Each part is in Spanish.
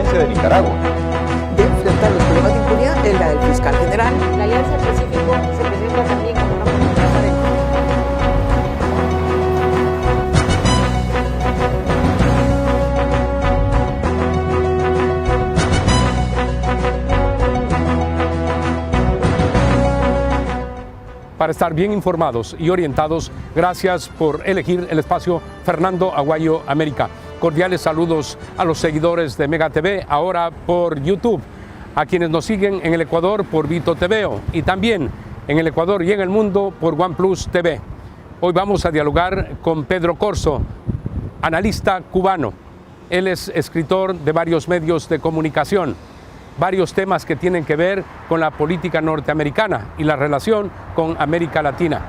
presidencia de Nicaragua. De enfrentar los problemas de impunidad es la del fiscal general. La Alianza del Pacífico se presenta también como una oportunidad de... Para estar bien informados y orientados, gracias por elegir el espacio Fernando Aguayo América. Cordiales saludos a los seguidores de Mega TV, ahora por YouTube, a quienes nos siguen en el Ecuador por Vito TVO y también en el Ecuador y en el mundo por OnePlus TV. Hoy vamos a dialogar con Pedro Corzo, analista cubano. Él es escritor de varios medios de comunicación, varios temas que tienen que ver con la política norteamericana y la relación con América Latina.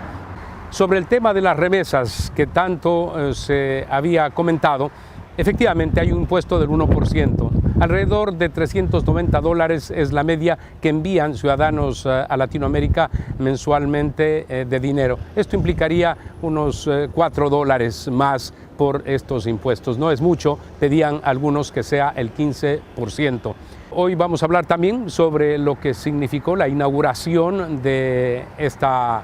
Sobre el tema de las remesas que tanto se había comentado, efectivamente hay un impuesto del 1%. Alrededor de $390 es la media que envían ciudadanos a Latinoamérica mensualmente de dinero. Esto implicaría unos $4 más por estos impuestos. No es mucho, pedían algunos que sea el 15%. Hoy vamos a hablar también sobre lo que significó la inauguración de esta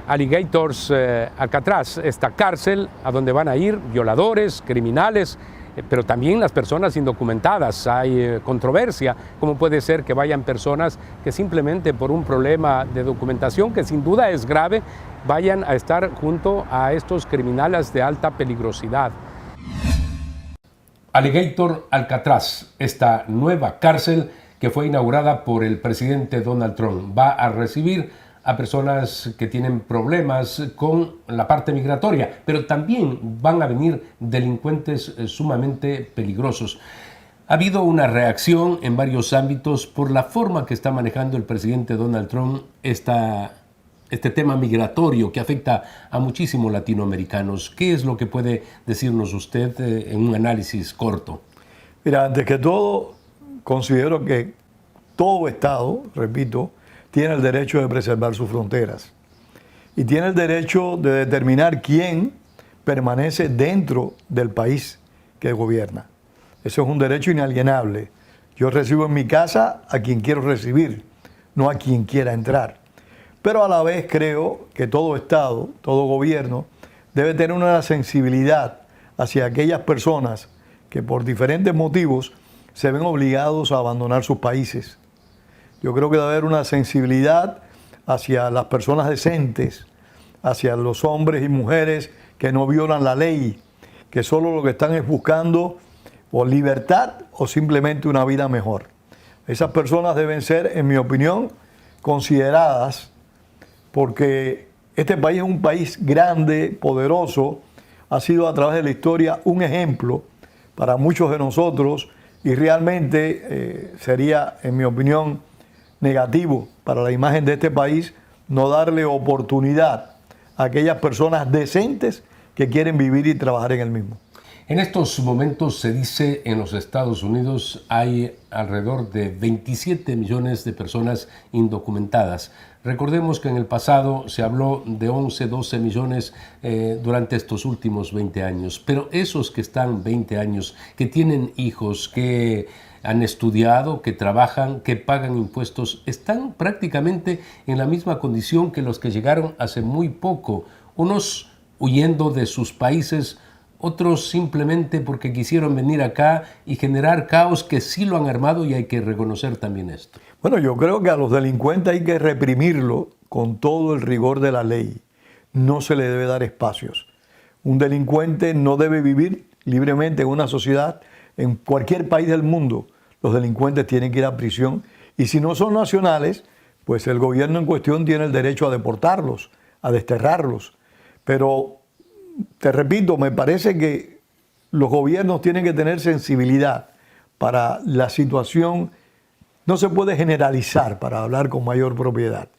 Alligators Alcatraz, esta cárcel a donde van a ir violadores, criminales, pero también las personas indocumentadas. Hay controversia, cómo puede ser que vayan personas que simplemente por un problema de documentación, que sin duda es grave, vayan a estar junto a estos criminales de alta peligrosidad. Alligator Alcatraz, esta nueva cárcel que fue inaugurada por el presidente Donald Trump, va a recibir a personas que tienen problemas con la parte migratoria, pero también van a venir delincuentes sumamente peligrosos. Ha habido una reacción en varios ámbitos por la forma que está manejando el presidente Donald Trump este tema migratorio que afecta a muchísimos latinoamericanos. ¿Qué es lo que puede decirnos usted en un análisis corto? Mira, antes que todo, considero que todo Estado, repito, tiene el derecho de preservar sus fronteras y tiene el derecho de determinar quién permanece dentro del país que gobierna. Eso es un derecho inalienable. Yo recibo en mi casa a quien quiero recibir, no a quien quiera entrar. Pero a la vez creo que todo Estado, todo gobierno, debe tener una sensibilidad hacia aquellas personas que por diferentes motivos se ven obligados a abandonar sus países. Yo creo que debe haber una sensibilidad hacia las personas decentes, hacia los hombres y mujeres que no violan la ley, que solo lo que están es buscando o libertad o simplemente una vida mejor. Esas personas deben ser, en mi opinión, consideradas, porque este país es un país grande, poderoso, ha sido a través de la historia un ejemplo para muchos de nosotros y realmente sería, en mi opinión, negativo para la imagen de este país no darle oportunidad a aquellas personas decentes que quieren vivir y trabajar en el mismo. En estos momentos se dice en los Estados Unidos hay alrededor de 27 millones de personas indocumentadas. Recordemos que en el pasado se habló de 11, 12 millones durante estos últimos 20 años. Pero esos que están 20 años, que tienen hijos, que han estudiado, que trabajan, que pagan impuestos, están prácticamente en la misma condición que los que llegaron hace muy poco. Unos huyendo de sus países, otros simplemente porque quisieron venir acá y generar caos, que sí lo han armado y hay que reconocer también esto. Bueno, yo creo que a los delincuentes hay que reprimirlo con todo el rigor de la ley. No se le debe dar espacios. Un delincuente no debe vivir libremente en una sociedad. En cualquier país del mundo, los delincuentes tienen que ir a prisión. Y si no son nacionales, pues el gobierno en cuestión tiene el derecho a deportarlos, a desterrarlos. Pero te repito, me parece que los gobiernos tienen que tener sensibilidad para la situación. No se puede generalizar para hablar con mayor propiedad.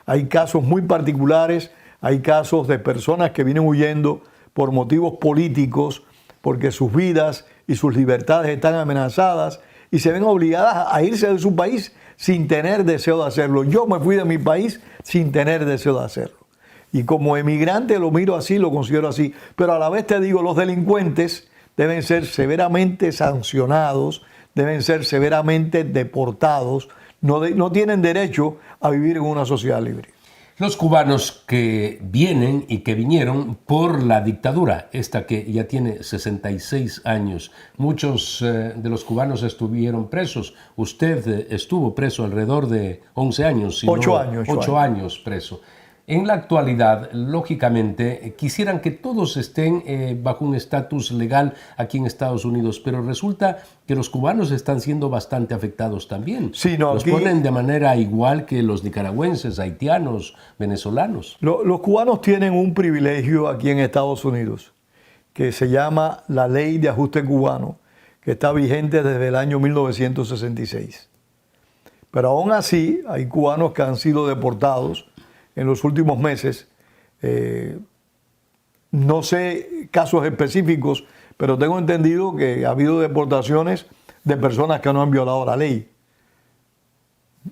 Hay casos muy particulares, hay casos de personas que vienen huyendo por motivos políticos, porque sus vidas y sus libertades están amenazadas y se ven obligadas a irse de su país sin tener deseo de hacerlo. Yo me fui de mi país sin tener deseo de hacerlo. Y como emigrante lo miro así, lo considero así. Pero a la vez te digo, los delincuentes deben ser severamente sancionados, deben ser severamente deportados, no tienen derecho a vivir en una sociedad libre. Los cubanos que vienen y que vinieron por la dictadura, esta que ya tiene 66 años, muchos de los cubanos estuvieron presos. Usted estuvo preso alrededor de 11 años. 8 años preso. En la actualidad, lógicamente, quisieran que todos estén bajo un estatus legal aquí en Estados Unidos, pero resulta que los cubanos están siendo bastante afectados también. Sí, no, los aquí ponen de manera igual que los nicaragüenses, haitianos, venezolanos. Los cubanos tienen un privilegio aquí en Estados Unidos que se llama la Ley de Ajuste Cubano, que está vigente desde el año 1966. Pero aún así, hay cubanos que han sido deportados en los últimos meses. No sé casos específicos, pero tengo entendido que ha habido deportaciones de personas que no han violado la ley.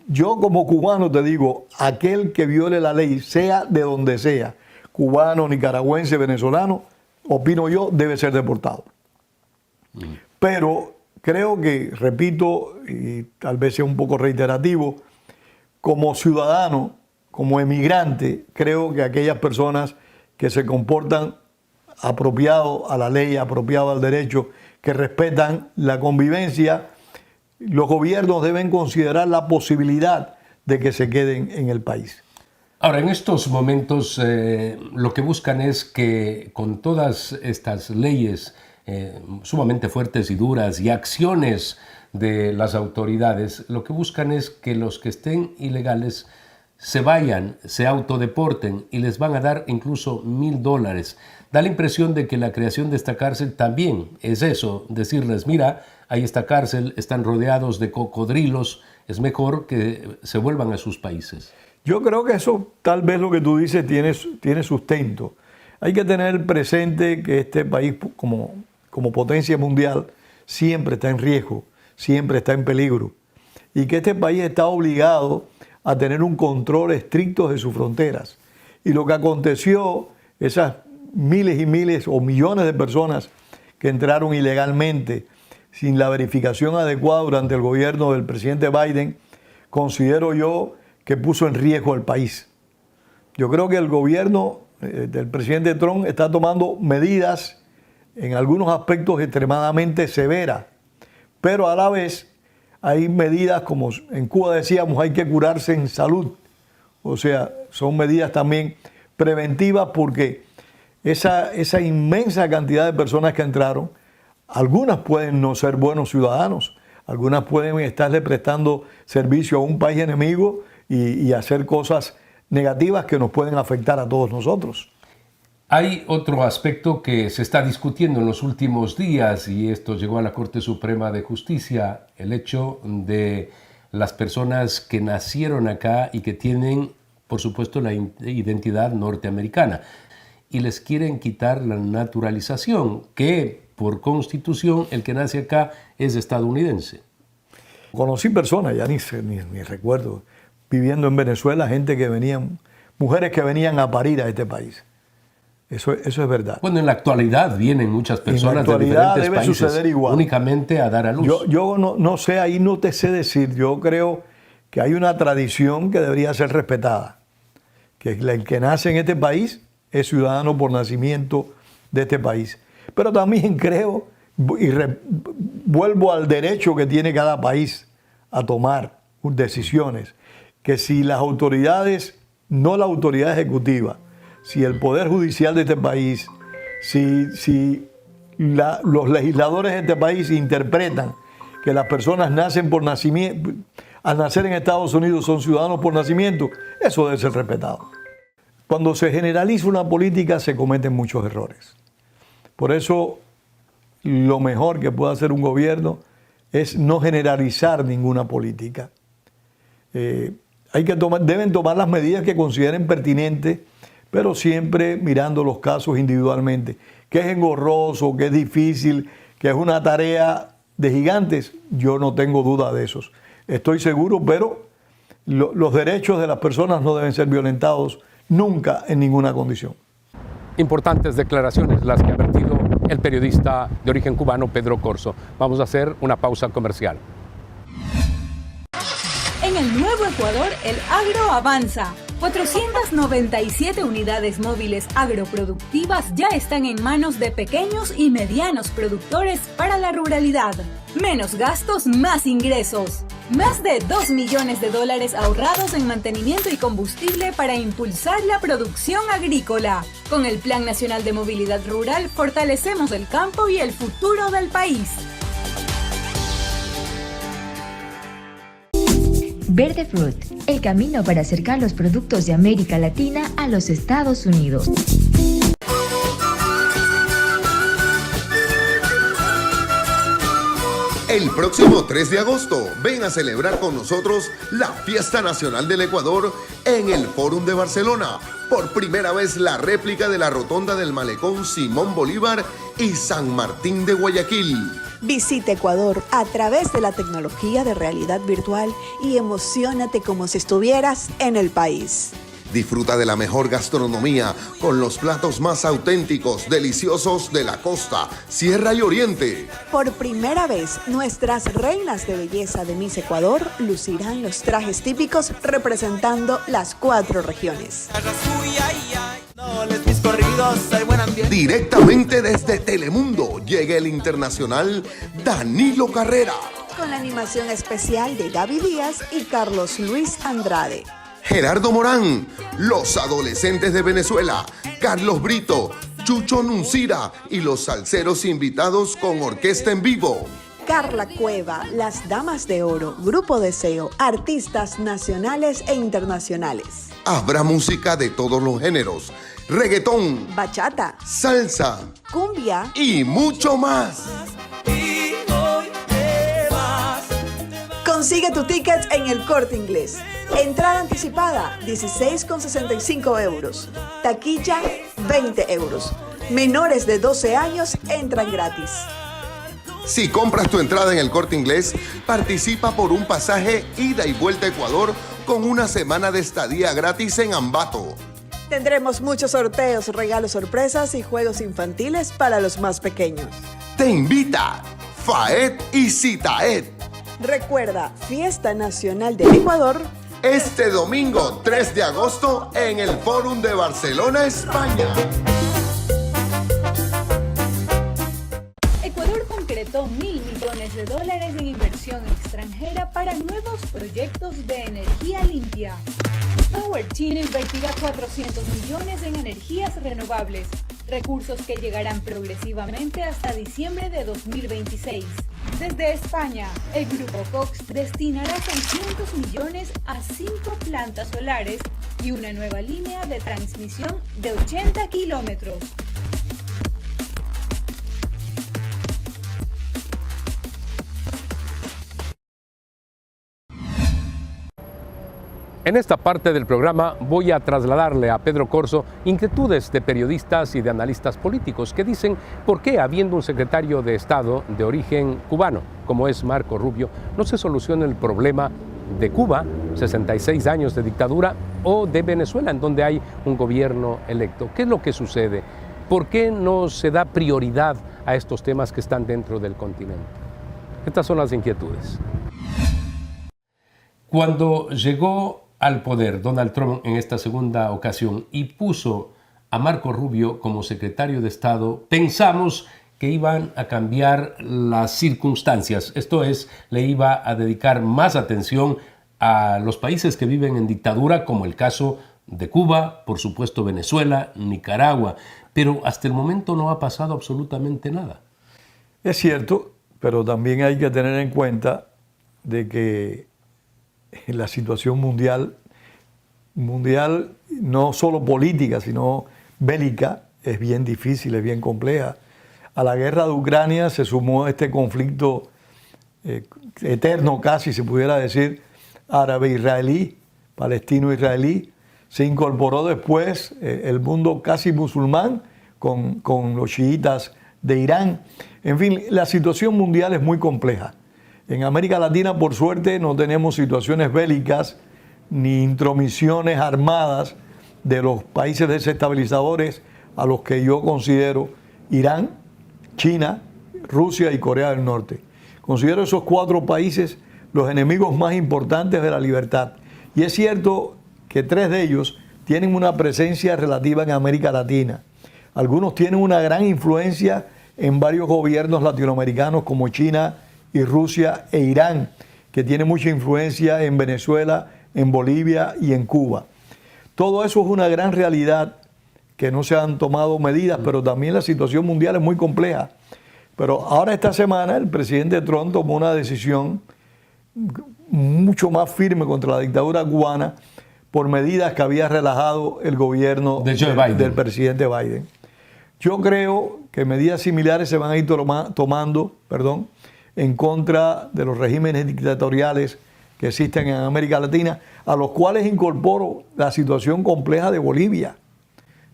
Yo como cubano te digo, aquel que viole la ley, sea de donde sea, cubano, nicaragüense, venezolano, opino yo, debe ser deportado. Pero creo que, repito, y tal vez sea un poco reiterativo, como ciudadano, como emigrante, creo que aquellas personas que se comportan apropiado a la ley, apropiado al derecho, que respetan la convivencia, los gobiernos deben considerar la posibilidad de que se queden en el país. Ahora, en estos momentos lo que buscan es que con todas estas leyes sumamente fuertes y duras y acciones de las autoridades, lo que buscan es que los que estén ilegales se vayan, se autodeporten y les van a dar incluso $1,000. Da la impresión de que la creación de esta cárcel también es eso, decirles, mira, hay esta cárcel, están rodeados de cocodrilos, es mejor que se vuelvan a sus países. Yo creo que eso, tal vez lo que tú dices, tiene sustento. Hay que tener presente que este país, como potencia mundial, siempre está en riesgo, siempre está en peligro, y que este país está obligado a tener un control estricto de sus fronteras. Y lo que aconteció, esas miles y miles o millones de personas que entraron ilegalmente sin la verificación adecuada durante el gobierno del presidente Biden, considero yo que puso en riesgo al país. Yo creo que el gobierno del presidente Trump está tomando medidas en algunos aspectos extremadamente severas, pero a la vez hay medidas, como en Cuba decíamos, hay que curarse en salud. O sea, son medidas también preventivas porque esa inmensa cantidad de personas que entraron, algunas pueden no ser buenos ciudadanos, algunas pueden estarle prestando servicio a un país enemigo y hacer cosas negativas que nos pueden afectar a todos nosotros. Hay otro aspecto que se está discutiendo en los últimos días y esto llegó a la Corte Suprema de Justicia, el hecho de las personas que nacieron acá y que tienen, por supuesto, la identidad norteamericana y les quieren quitar la naturalización, que por constitución el que nace acá es estadounidense. Conocí personas, ya ni recuerdo, viviendo en Venezuela, gente que venían, mujeres que venían a parir a este país. Eso es verdad. Bueno, en la actualidad vienen muchas personas de diferentes países únicamente a dar a luz. Yo no sé, ahí no te sé decir. Yo creo que hay una tradición que debería ser respetada. Que el que nace en este país es ciudadano por nacimiento de este país. Pero también creo, y vuelvo al derecho que tiene cada país a tomar decisiones, que si las autoridades, no la autoridad ejecutiva, si el Poder Judicial de este país, si los legisladores de este país interpretan que las personas nacen por nacimiento, al nacer en Estados Unidos son ciudadanos por nacimiento, eso debe ser respetado. Cuando se generaliza una política se cometen muchos errores. Por eso lo mejor que puede hacer un gobierno es no generalizar ninguna política. Deben tomar las medidas que consideren pertinentes, pero siempre mirando los casos individualmente. Que es engorroso, que es difícil, que es una tarea de gigantes, yo no tengo duda de eso. Estoy seguro, pero los derechos de las personas no deben ser violentados nunca en ninguna condición. Importantes declaraciones las que ha vertido el periodista de origen cubano Pedro Corzo. Vamos a hacer una pausa comercial. En el nuevo Ecuador, el agro avanza. 497 unidades móviles agroproductivas ya están en manos de pequeños y medianos productores para la ruralidad. Menos gastos, más ingresos. Más de $2 millones ahorrados en mantenimiento y combustible para impulsar la producción agrícola. Con el Plan Nacional de Movilidad Rural fortalecemos el campo y el futuro del país. Verde Fruit, el camino para acercar los productos de América Latina a los Estados Unidos. El próximo 3 de agosto, ven a celebrar con nosotros la Fiesta Nacional del Ecuador en el Fórum de Barcelona. Por primera vez la réplica de la Rotonda del Malecón Simón Bolívar y San Martín de Guayaquil. Visita Ecuador a través de la tecnología de realidad virtual y emociónate como si estuvieras en el país. Disfruta de la mejor gastronomía con los platos más auténticos, deliciosos de la costa, Sierra y Oriente. Por primera vez, nuestras reinas de belleza de Miss Ecuador lucirán los trajes típicos representando las 4 regiones. Directamente desde Telemundo llega el internacional Danilo Carrera. Con la animación especial de Gaby Díaz y Carlos Luis Andrade. Gerardo Morán, los adolescentes de Venezuela, Carlos Brito, Chucho Nuncira y los salseros invitados con orquesta en vivo. Carla Cueva, Las Damas de Oro, Grupo Deseo, artistas nacionales e internacionales. Habrá música de todos los géneros, reggaetón, bachata, salsa, cumbia y mucho más. Consigue tu ticket en el Corte Inglés. Entrada anticipada, 16,65 euros. Taquilla, 20 euros. Menores de 12 años entran gratis. Si compras tu entrada en el Corte Inglés, participa por un pasaje ida y vuelta a Ecuador con una semana de estadía gratis en Ambato. Tendremos muchos sorteos, regalos sorpresas y juegos infantiles para los más pequeños. Te invita FAED y CITAED. Recuerda, Fiesta Nacional del Ecuador, este domingo 3 de agosto en el Fórum de Barcelona, España. Ecuador concretó $1.000 millones en inversión extranjera para nuevos proyectos de energía limpia. Power China invertirá 400 millones en energías renovables, recursos que llegarán progresivamente hasta diciembre de 2026. Desde España, el Grupo Cox destinará 600 millones a 5 plantas solares y una nueva línea de transmisión de 80 kilómetros. En esta parte del programa voy a trasladarle a Pedro Corzo inquietudes de periodistas y de analistas políticos que dicen por qué, habiendo un secretario de Estado de origen cubano, como es Marco Rubio, no se soluciona el problema de Cuba, 66 años de dictadura, o de Venezuela, en donde hay un gobierno electo. ¿Qué es lo que sucede? ¿Por qué no se da prioridad a estos temas que están dentro del continente? Estas son las inquietudes. Cuando llegó al poder Donald Trump en esta segunda ocasión y puso a Marco Rubio como secretario de Estado, pensamos que iban a cambiar las circunstancias. Esto es, le iba a dedicar más atención a los países que viven en dictadura, como el caso de Cuba, por supuesto Venezuela, Nicaragua, pero hasta el momento no ha pasado absolutamente nada. Es cierto, pero también hay que tener en cuenta de que la situación mundial no solo política, sino bélica, es bien difícil, es bien compleja. A la guerra de Ucrania se sumó este conflicto eterno, casi se pudiera decir, árabe-israelí, palestino-israelí. Se incorporó después el mundo casi musulmán con los chiitas de Irán. En fin, la situación mundial es muy compleja. En América Latina, por suerte, no tenemos situaciones bélicas ni intromisiones armadas de los países desestabilizadores a los que yo considero Irán, China, Rusia y Corea del Norte. Considero esos 4 países los enemigos más importantes de la libertad. Y es cierto que 3 de ellos tienen una presencia relativa en América Latina. Algunos tienen una gran influencia en varios gobiernos latinoamericanos como China y Rusia e Irán, que tienen mucha influencia en Venezuela, en Bolivia y en Cuba. Todo eso es una gran realidad, que no se han tomado medidas, pero también la situación mundial es muy compleja. Pero ahora esta semana el presidente Trump tomó una decisión mucho más firme contra la dictadura cubana por medidas que había relajado el gobierno del presidente Biden. Yo creo que medidas similares se van a ir tomando en contra de los regímenes dictatoriales que existen en América Latina, a los cuales incorporo la situación compleja de Bolivia.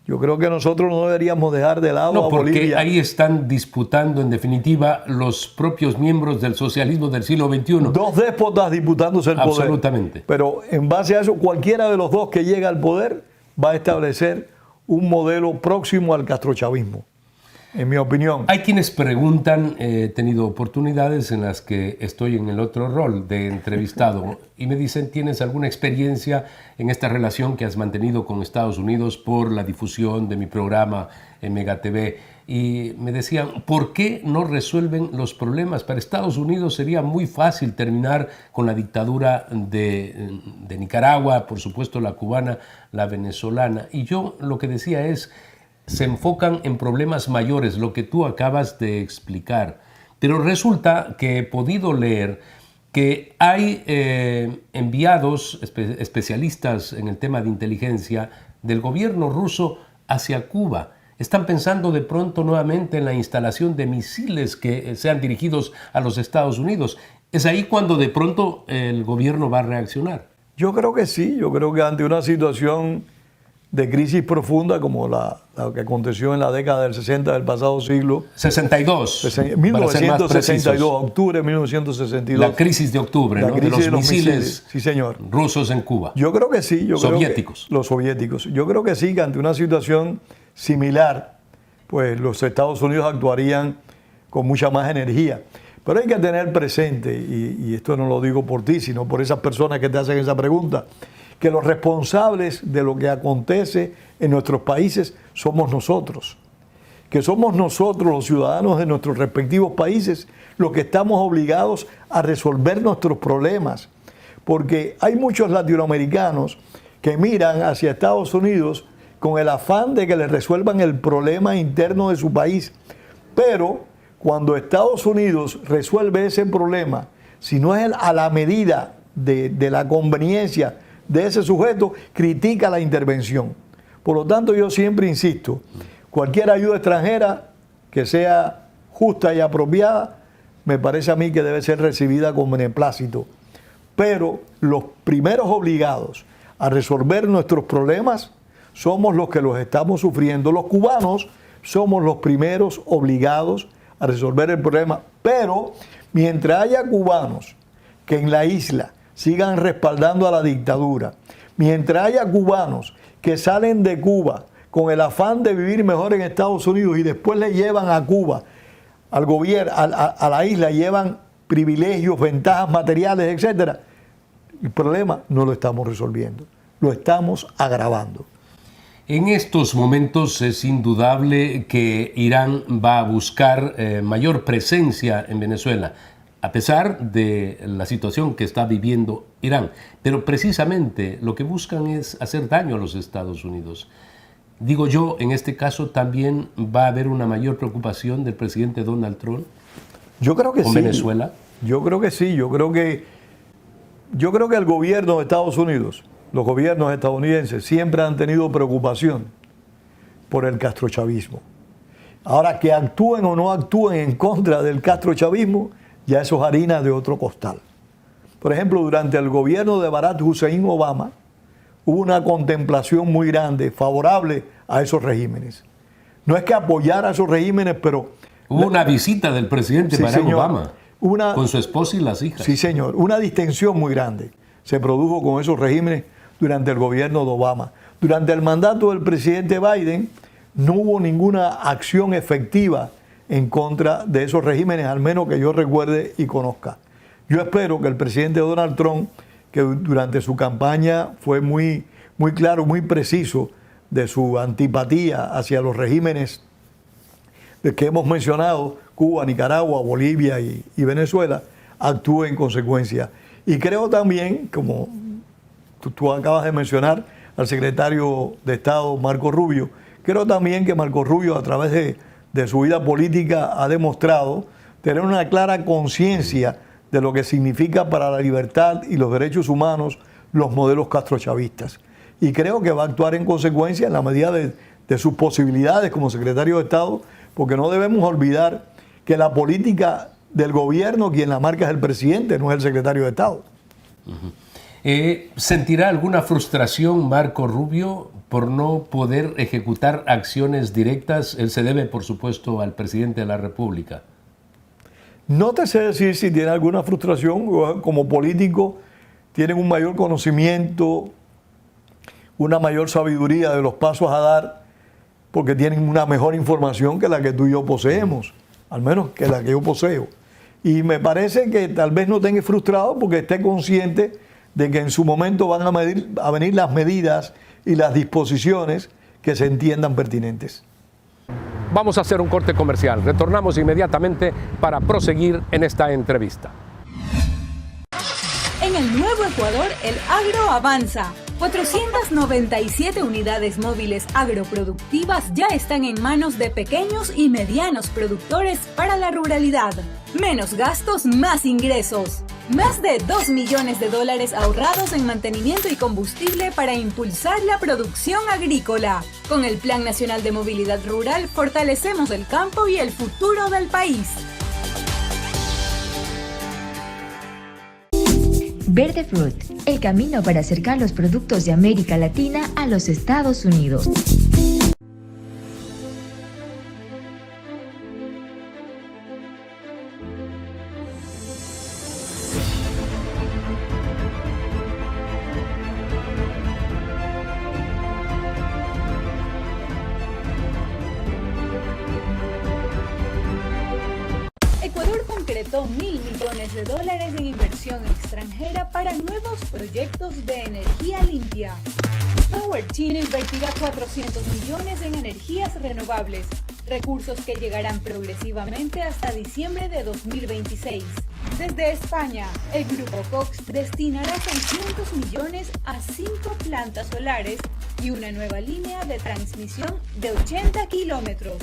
Yo creo que nosotros no deberíamos dejar de lado a Bolivia. Porque ahí están disputando, en definitiva, los propios miembros del socialismo del siglo XXI. 2 déspotas disputándose el poder. Absolutamente. Pero en base a eso, cualquiera de los 2 que llega al poder va a establecer un modelo próximo al castrochavismo, en mi opinión. Hay quienes preguntan, he tenido oportunidades en las que estoy en el otro rol de entrevistado y me dicen, ¿tienes alguna experiencia en esta relación que has mantenido con Estados Unidos por la difusión de mi programa en Mega TV? Y me decían, ¿por qué no resuelven los problemas? Para Estados Unidos sería muy fácil terminar con la dictadura de Nicaragua, por supuesto la cubana, la venezolana. Y yo lo que decía es, se enfocan en problemas mayores, lo que tú acabas de explicar. Pero resulta que he podido leer que hay enviados especialistas en el tema de inteligencia del gobierno ruso hacia Cuba. Están pensando de pronto nuevamente en la instalación de misiles que sean dirigidos a los Estados Unidos. ¿Es ahí cuando de pronto el gobierno va a reaccionar? Yo creo que sí. Yo creo que ante una situación de crisis profunda como la que aconteció en la década del 60 del pasado siglo. 1962, octubre de 1962. La crisis de octubre, ¿no? De los misiles, sí, señor, rusos en Cuba. Yo creo que sí. Soviéticos. Los soviéticos. Yo creo que sí, que ante una situación similar, pues los Estados Unidos actuarían con mucha más energía. Pero hay que tener presente, y esto no lo digo por ti, sino por esas personas que te hacen esa pregunta, que los responsables de lo que acontece en nuestros países somos nosotros. Que somos nosotros, los ciudadanos de nuestros respectivos países, los que estamos obligados a resolver nuestros problemas. Porque hay muchos latinoamericanos que miran hacia Estados Unidos con el afán de que les resuelvan el problema interno de su país. Pero cuando Estados Unidos resuelve ese problema, si no es a la medida de la conveniencia de ese sujeto, critica la intervención. Por lo tanto, yo siempre insisto, cualquier ayuda extranjera que sea justa y apropiada, me parece a mí que debe ser recibida con beneplácito. Pero los primeros obligados a resolver nuestros problemas somos los que los estamos sufriendo. Los cubanos somos los primeros obligados a resolver el problema. Pero mientras haya cubanos que en la isla sigan respaldando a la dictadura, mientras haya cubanos que salen de Cuba con el afán de vivir mejor en Estados Unidos y después le llevan a Cuba, al gobierno, a la isla, llevan privilegios, ventajas materiales, etc., el problema no lo estamos resolviendo, lo estamos agravando. En estos momentos es indudable que Irán va a buscar mayor presencia en Venezuela, a pesar de la situación que está viviendo Irán. Pero precisamente lo que buscan es hacer daño a los Estados Unidos. Digo yo, en este caso también va a haber una mayor preocupación del presidente Donald Trump. Yo creo que con sí. Venezuela. Yo creo que sí. Yo creo que el gobierno de Estados Unidos, los gobiernos estadounidenses, siempre han tenido preocupación por el castrochavismo. Ahora, que actúen o no actúen en contra del castrochavismo, ya eso es harina de otro costal. Por ejemplo, durante el gobierno de Barack Hussein Obama, hubo una contemplación muy grande, favorable a esos regímenes. No es que apoyara a esos regímenes, pero... Hubo una visita del presidente Barack Obama con su esposa y las hijas. Sí, señor. Una distensión muy grande se produjo con esos regímenes durante el gobierno de Obama. Durante el mandato del presidente Biden no hubo ninguna acción efectiva en contra de esos regímenes, al menos que yo recuerde y conozca. Yo espero que el presidente Donald Trump, que durante su campaña fue muy claro, muy preciso de su antipatía hacia los regímenes que hemos mencionado, Cuba, Nicaragua, Bolivia y Venezuela, actúe en consecuencia. Y creo también, como tú acabas de mencionar al secretario de Estado Marco Rubio, creo también que Marco Rubio, a través de su vida política, ha demostrado tener una clara conciencia de lo que significa para la libertad y los derechos humanos los modelos castrochavistas. Y creo que va a actuar en consecuencia en la medida de sus posibilidades como secretario de Estado, porque no debemos olvidar que la política del gobierno, quien la marca es el presidente, no es el secretario de Estado. ¿Sentirá alguna frustración Marco Rubio por no poder ejecutar acciones directas? Él se debe, por supuesto, al presidente de la República. No te sé decir si tiene alguna frustración. Como político tienen un mayor conocimiento, una mayor sabiduría de los pasos a dar, porque tienen una mejor información que la que tú y yo poseemos, al menos que la que yo poseo. Y me parece que tal vez no tenga frustrado porque esté consciente de que en su momento van a venir las medidas y las disposiciones que se entiendan pertinentes. Vamos a hacer un corte comercial. Retornamos inmediatamente para proseguir en esta entrevista. En el nuevo Ecuador, el agro avanza. 497 unidades móviles agroproductivas ya están en manos de pequeños y medianos productores para la ruralidad. Menos gastos, más ingresos. Más de $2 millones ahorrados en mantenimiento y combustible para impulsar la producción agrícola. Con el Plan Nacional de Movilidad Rural fortalecemos el campo y el futuro del país. Verde Fruit, el camino para acercar los productos de América Latina a los Estados Unidos. Concretó $1.000 millones en inversión extranjera para nuevos proyectos de energía limpia. Power China invertirá $400 millones en energías renovables, recursos que llegarán progresivamente hasta diciembre de 2026. Desde España, el Grupo Cox destinará $600 millones a 5 plantas solares y una nueva línea de transmisión de 80 kilómetros.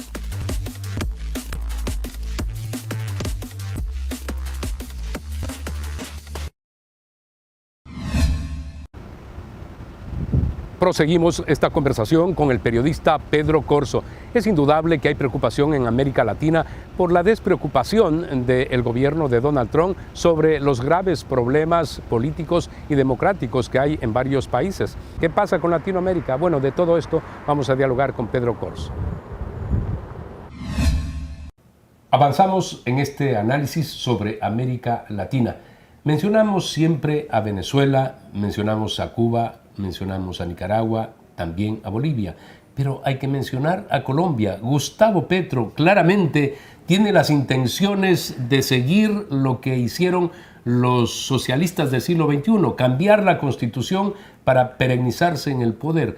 Proseguimos esta conversación con el periodista Pedro Corzo. Es indudable que hay preocupación en América Latina por la despreocupación del gobierno de Donald Trump sobre los graves problemas políticos y democráticos que hay en varios países. ¿Qué pasa con Latinoamérica? Bueno, de todo esto vamos a dialogar con Pedro Corzo. Avanzamos en este análisis sobre América Latina. Mencionamos siempre a Venezuela, mencionamos a Cuba, mencionamos a Nicaragua, también a Bolivia, pero hay que mencionar a Colombia. Gustavo Petro claramente tiene las intenciones de seguir lo que hicieron los socialistas del siglo XXI, cambiar la constitución para perennizarse en el poder.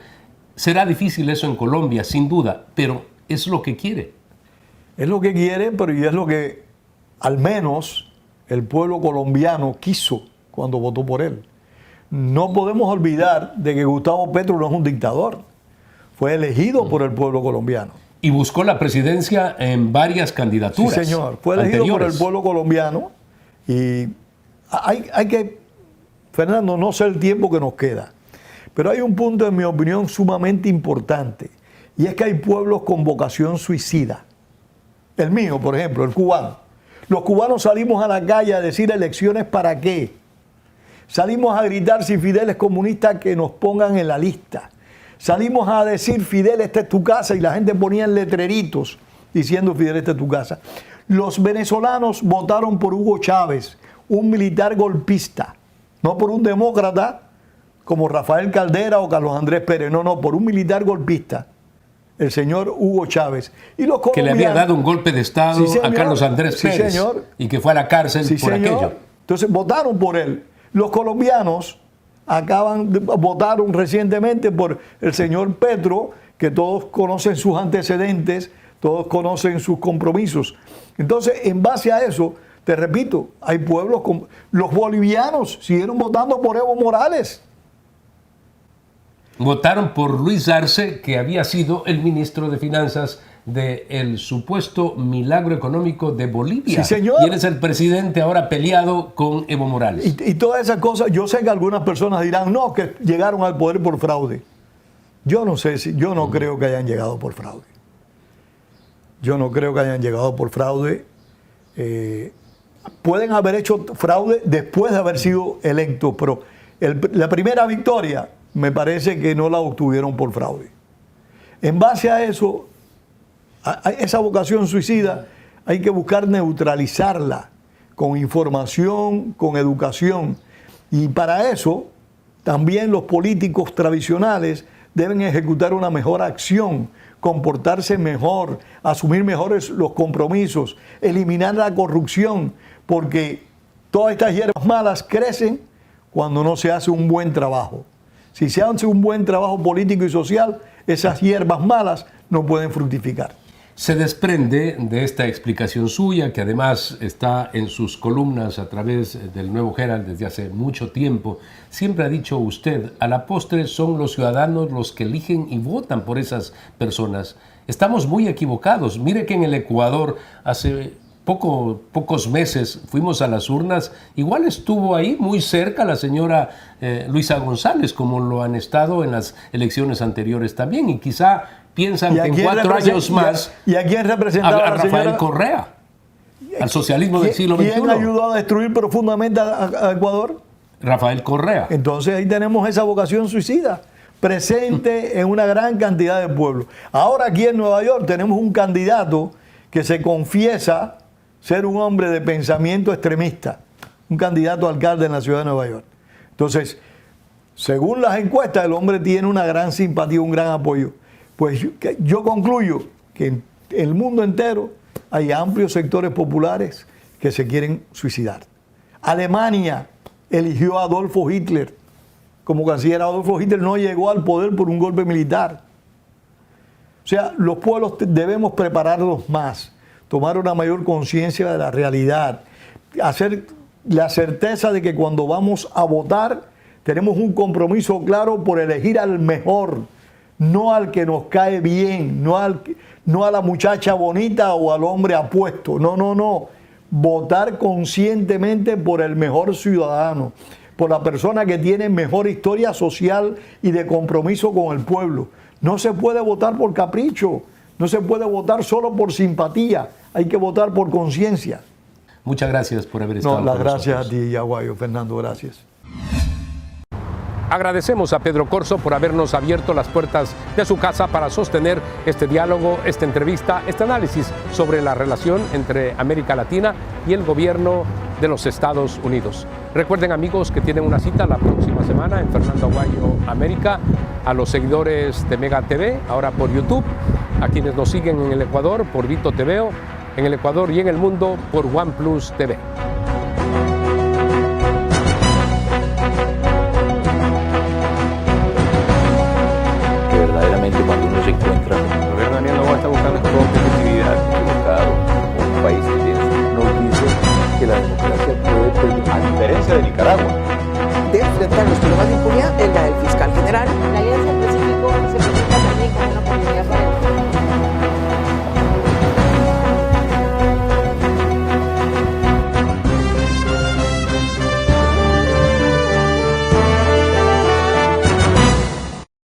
Será difícil eso en Colombia, sin duda, pero es lo que quiere. Es lo que quiere, pero y es lo que al menos el pueblo colombiano quiso cuando votó por él. No podemos olvidar de que Gustavo Petro no es un dictador. Fue elegido por el pueblo colombiano. Y buscó la presidencia en varias candidaturas. Sí, señor. Fue elegido por el pueblo colombiano. Y hay que, Fernando, no sé el tiempo que nos queda. Pero hay un punto, en mi opinión, sumamente importante. Y es que hay pueblos con vocación suicida. El mío, por ejemplo, el cubano. Los cubanos salimos a la calle a decir elecciones ¿para qué? Salimos a gritar si Fidel es comunista que nos pongan en la lista. Salimos a decir Fidel, esta es tu casa, y la gente ponía letreritos diciendo Fidel, esta es tu casa. Los venezolanos votaron por Hugo Chávez, un militar golpista, no por un demócrata como Rafael Caldera o Carlos Andrés Pérez, no, por un militar golpista. el señor Hugo Chávez. Y los que le había dado un golpe de Estado Sí, señor. a Carlos Andrés Sí, Pérez señor. y que fue a la cárcel Sí, por señor. aquello. Entonces votaron por él. Los colombianos votaron recientemente por el señor Petro, que todos conocen sus antecedentes, todos conocen sus compromisos. Entonces, en base a eso, te repito, hay pueblos como los bolivianos siguieron votando por Evo Morales. Votaron por Luis Arce, que había sido el ministro de Finanzas del supuesto milagro económico de Bolivia. Sí, señor. Y él es el presidente ahora peleado con Evo Morales. Y todas esas cosas, yo sé que algunas personas dirán, no, que llegaron al poder por fraude. Yo no sé si, yo no creo que hayan llegado por fraude. Yo no creo que hayan llegado por fraude. Pueden haber hecho fraude después de haber sido electos, pero la primera victoria me parece que no la obtuvieron por fraude. En base a eso, a esa vocación suicida, hay que buscar neutralizarla con información, con educación. Y para eso, también los políticos tradicionales deben ejecutar una mejor acción, comportarse mejor, asumir mejores los compromisos, eliminar la corrupción, porque todas estas hierbas malas crecen cuando no se hace un buen trabajo. Si se hace un buen trabajo político y social, esas hierbas malas no pueden fructificar. Se desprende de esta explicación suya, que además está en sus columnas a través del Nuevo Herald desde hace mucho tiempo. Siempre ha dicho usted, a la postre son los ciudadanos los que eligen y votan por esas personas. Estamos muy equivocados. Mire que en el Ecuador hace pocos meses fuimos a las urnas, igual estuvo ahí muy cerca la señora Luisa González, como lo han estado en las elecciones anteriores también, y quizá piensan que en 4 años más ¿Y a quién representaba a la Rafael señora Correa, al socialismo del siglo XXI. ¿Quién ayudó a destruir profundamente a Ecuador? Rafael Correa. Entonces ahí tenemos esa vocación suicida presente en una gran cantidad de pueblos. Ahora aquí en Nueva York tenemos un candidato que se confiesa ser un hombre de pensamiento extremista, un candidato a alcalde en la ciudad de Nueva York. Entonces, según las encuestas, el hombre tiene una gran simpatía, un gran apoyo. Pues yo concluyo que en el mundo entero hay amplios sectores populares que se quieren suicidar. Alemania eligió a Adolfo Hitler como canciller. Adolfo Hitler no llegó al poder por un golpe militar. O sea, los pueblos debemos prepararlos más, tomar una mayor conciencia de la realidad, hacer la certeza de que cuando vamos a votar tenemos un compromiso claro por elegir al mejor, no al que nos cae bien, no a la muchacha bonita o al hombre apuesto. No. Votar conscientemente por el mejor ciudadano, por la persona que tiene mejor historia social y de compromiso con el pueblo. No se puede votar por capricho, no se puede votar solo por simpatía, hay que votar por conciencia. Muchas gracias por haber estado con las nosotros. gracias a ti, Aguayo, Fernando, gracias. Agradecemos a Pedro Corso por habernos abierto las puertas de su casa para sostener este diálogo, esta entrevista, este análisis sobre la relación entre América Latina y el gobierno de los Estados Unidos. Recuerden, amigos, que tienen una cita la próxima semana en Fernando Aguayo América. A los seguidores de Mega TV, ahora por YouTube, a quienes nos siguen en el Ecuador por Vito TV, en el Ecuador y en el mundo por OnePlus TV. Verdaderamente cuando uno se encuentra, el gobierno Daniel Noboa está buscando competitividad, equivocado, un país que tiene, nos dice que la democracia puede perder, a diferencia de Nicaragua. De enfrentar los problemas de impunidad,